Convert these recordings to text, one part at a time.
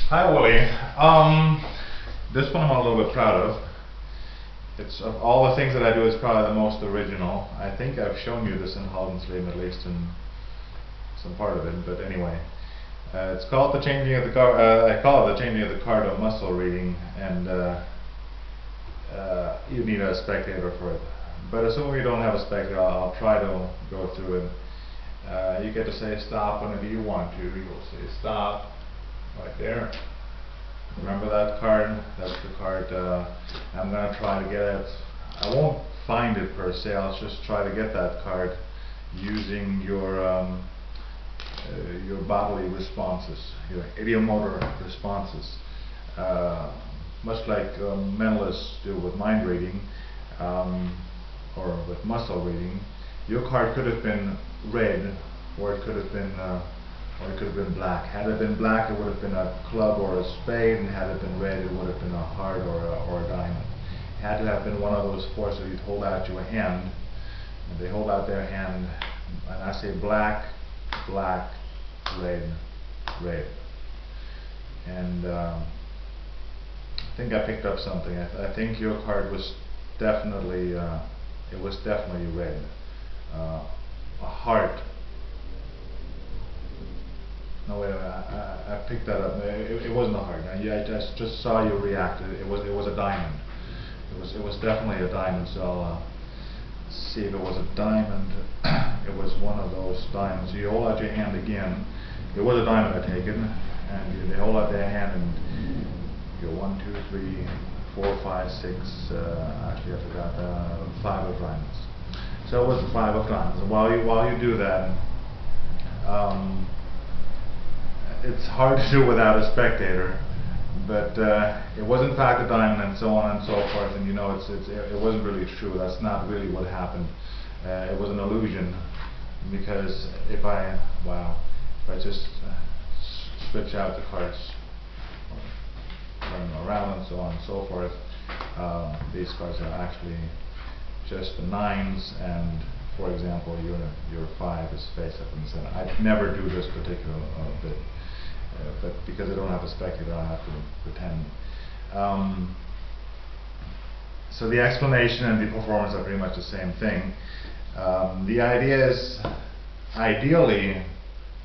Hi, Willie. This one I'm a little bit proud of. It's of all the things that I do, it's probably the most original. I think I've shown you this in Haldensleben, at least in some part of it. But anyway, it's called the changing of the card. I call it the changing of the card of muscle reading, and you need a spectator for it. But assuming you don't have a spectator, I'll try to go through it. You get to say stop whenever you want to. You'll say stop right there. Remember that card? That's the card I'm going to try to get at. I won't find it per se, I'll just try to get that card using your bodily responses, your ideomotor responses. Much like mentalists do with mind reading or with muscle reading, your card could have been red, or it could have been black. Had it been black, it would have been a club or a spade, and had it been red, it would have been a heart or a diamond. It had to have been one of those four, so you'd hold out your hand, and they hold out their hand, and I say black, black, red, red. And I think I picked up something. I think your card was definitely, it was definitely red. A heart. No, wait a minute. I picked that up. It wasn't a heart. I just saw you react. It was a diamond. It was definitely a diamond. So I'll see if it was a diamond. It was one of those diamonds. So you hold out your hand again. It was a diamond, I take it, and they hold out their hand and you go 1, 2, 3, 4, 5, 6. Actually, I forgot 5 of diamonds. So it was the 5 of diamonds. And while you do that. It's hard to do without a spectator, but it was in fact a diamond, and so on and so forth. And you know, it wasn't really true. That's not really what happened. It was an illusion, because if I just switch out the cards, turn them around, and so on and so forth, these cards are actually just the 9s, and for example, your 5 is face up in the center. I'd never do this particular bit. But because I don't have a spectator, I have to pretend. So the explanation and the performance are pretty much the same thing. The idea is, ideally,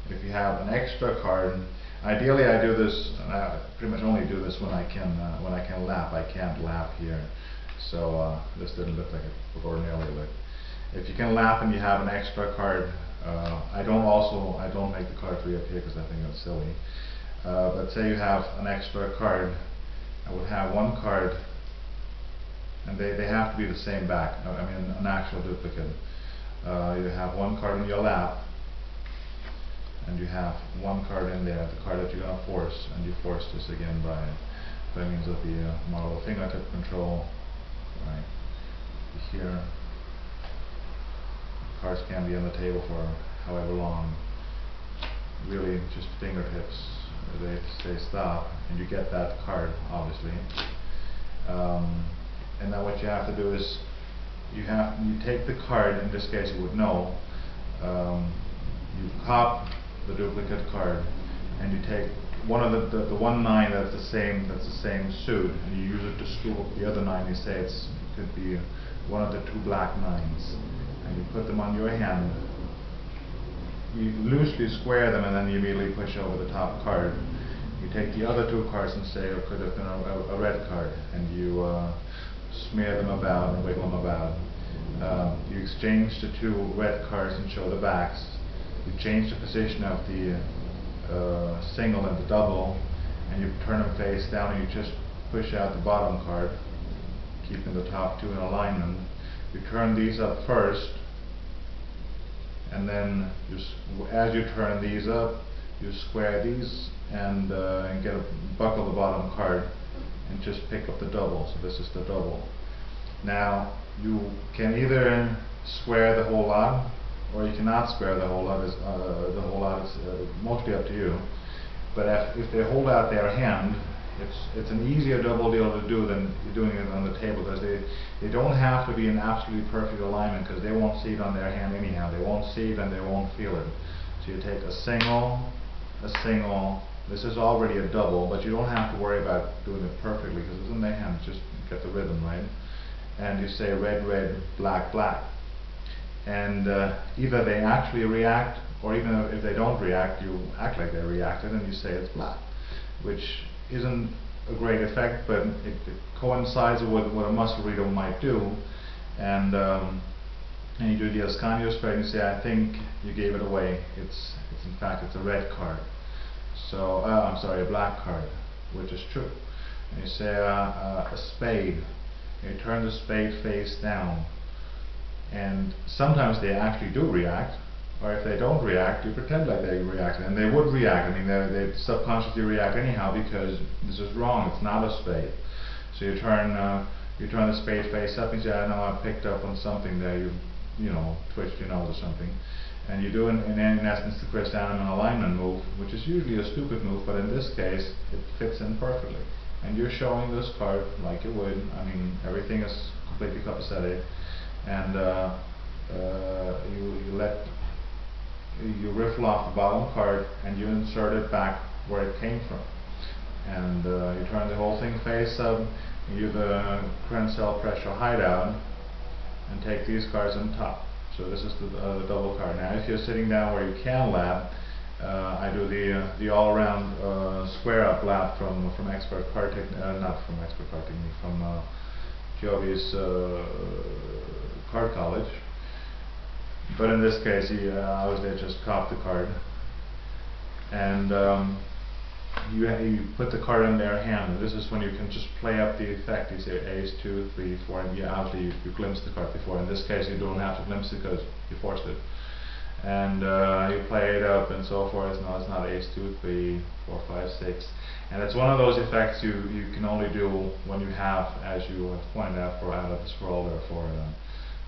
if you have an extra card, ideally I do this, and I pretty much only do this when I can lap. I can't lap here, so this didn't look like it would ordinarily look. If you can lap and you have an extra card, I don't make the card reappear because I think that's silly. But say you have an extra card, I would have one card, and they have to be the same back. I mean, an actual duplicate. You have one card in your lap, and you have one card in there, the card that you're going to force, and you force this again by means of the model of fingertip control. Right here. Cards can be on the table for however long. Really, just fingertips. They say stop, and you get that card, obviously. And now what you have to do is you take the card. In this case, you would know. You cop the duplicate card, and you take one of the 1 9 that's the same suit, and you use it to screw up the other 9. You say it could be one of the 2 black 9s. And you put them on your hand, you loosely square them, and then you immediately push over the top card. You take the other 2 cards and say it could have been a red card, and you smear them about and wiggle them about. You exchange the 2 red cards and show the backs. You change the position of the single and the double, and you turn them face down, and you just push out the bottom card, keeping the top 2 in alignment. You turn these up first, and then as you turn these up, you square these and buckle the bottom card and just pick up the double. So this is the double. Now you can either square the whole lot, or you cannot square the whole lot. The whole lot is mostly up to you. But if they hold out their hand, it's an easier double deal to do than doing it on the table, because they don't have to be in absolutely perfect alignment, because they won't see it on their hand anyhow. They won't see it and they won't feel it. So you take a single, This is already a double, but you don't have to worry about doing it perfectly because it's in the hand, just get the rhythm right. And you say red, red, black, black. And either they actually react, or even if they don't react, you act like they reacted and you say it's black, which isn't a great effect, but it coincides with what a muscle reader might do. And you do the Ascanio spread and you say, I think you gave it away. It's in fact it's a red card. So I'm sorry, a black card, which is true. And you say a spade. You turn the spade face down. And sometimes they actually do react, or if they don't react, you pretend like they reacted, and they would react. I mean, they subconsciously react anyhow because this is wrong. It's not a spade. So you turn the spade face up and say, I know I picked up on something there. You know, twitched your nose or something, and you do in essence the chrysanthemum alignment move, which is usually a stupid move, but in this case it fits in perfectly. And you're showing this card like you would. I mean, everything is completely copacetic. And you riffle off the bottom card and you insert it back where it came from, and you turn the whole thing face up. You do the Krenzel pressure hideout and take these cards on top. So this is the double card. Now, if you're sitting down where you can lap, I do the all-around square up lap from Expert Card Technique, not from Expert Card Technique, from Giovi's card college. But in this case, I was there just cop the card, and you put the card in their hand. This is when you can just play up the effect. You say ace, 2, 3, 4, and obviously you glimpsed the card before. In this case, you don't have to glimpse it because you forced it. And you play it up and so forth. No, it's not ace, 2, 3, 4, 5, 6. And it's one of those effects you can only do when you have, as you have pointed out for Out of This World or for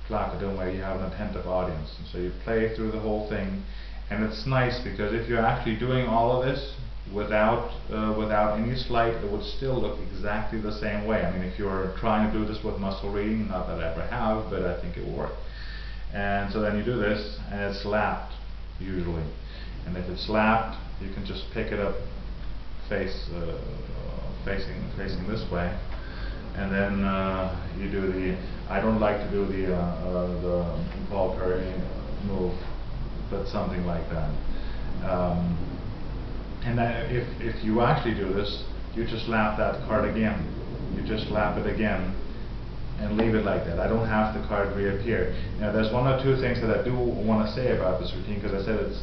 Claquedon, where you have an attentive audience. And so you play through the whole thing, and it's nice because if you're actually doing all of this without any sleight, it would still look exactly the same way. I mean, if you're trying to do this with muscle reading, not that I ever have, but I think it will work. And so then you do this, and it's lapped usually. And if it's lapped, you can just pick it up facing this way, and then you do the. I don't like to do the Paul Curry move, but something like that. And then if you actually do this, you just lap that card again. You just lap it again and leave it like that. I don't have the card reappear. Now, there's one or two things that I do want to say about this routine, because I said it's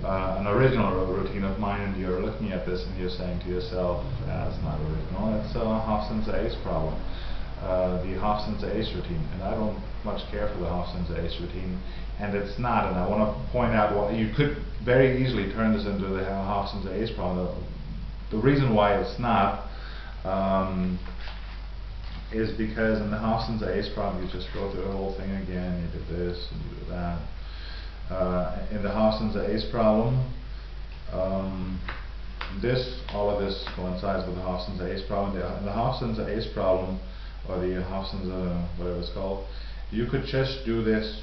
an original routine of mine, and you're looking at this and you're saying to yourself, it's not original, it's Hofstad's Ace problem. The Hofstad's Ace routine, and I don't much care for the Hofstad's Ace routine, and it's not. And I want to point out, well, you could very easily turn this into the Hofstad's Ace problem. The reason why it's not is because in the Hofstad's Ace problem, you just go through the whole thing again. You do this and you do that. In the Hofstad's Ace problem, all of this coincides with the Hofstad's Ace problem. The Hofstad's Ace problem, or the Hofstad's whatever it's called, you could just do this,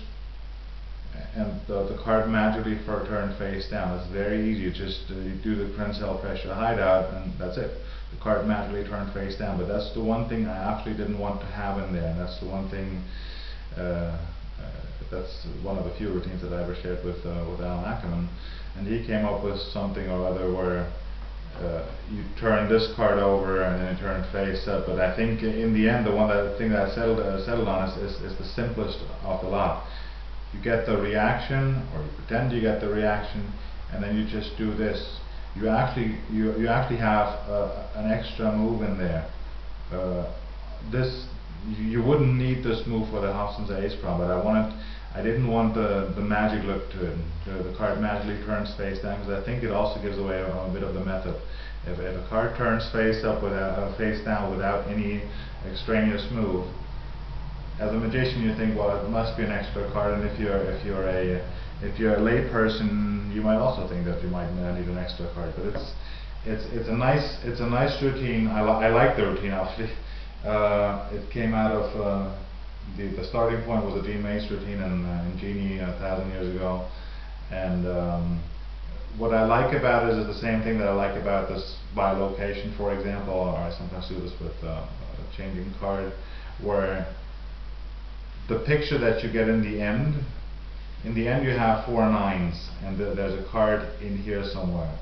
and the card magically for a turn face down. It's very easy. You just you do the Krenzel pressure hideout, and that's it. The card magically turned face down. But that's the one thing I actually didn't want to have in there, and that's the one thing. That's one of the few routines that I ever shared with Alan Ackerman, and he came up with something or other where you turn this card over and then you turn face up. But I think in the end, the thing that I settled on is the simplest of the lot. You get the reaction, or you pretend you get the reaction, and then you just do this. You actually have an extra move in there. You wouldn't need this move for the Hofstad's Ace problem, but I didn't want the magic look to it. The card magically turns face down, because I think it also gives away a bit of the method. If a card turns face up face down without any extraneous move, as a magician you think, well, it must be an extra card, and if you're a lay person, you might also think that you might need an extra card. But it's a nice routine. I like the routine actually. It came out of the starting point was a Dean Mace routine in Genie 1,000 years ago, and what I like about it is the same thing that I like about this by location, for example, or I sometimes do this with changing card, where the picture that you get in the end you have 4 nines, and there's a card in here somewhere.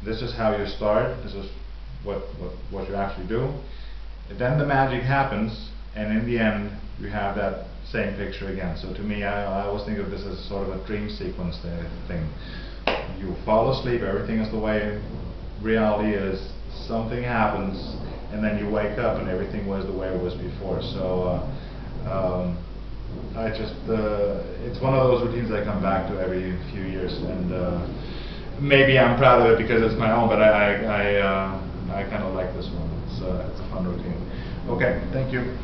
This is how you start, this is what you actually do. Then the magic happens, and in the end you have that same picture again. So to me, I always think of this as sort of a dream sequence thing. You fall asleep, everything is the way reality is, something happens, and then you wake up and everything was the way it was before. So I just, it's one of those routines I come back to every few years, and maybe I'm proud of it because it's my own, but I kind of like this one. It's a fun routine. Okay, thank you.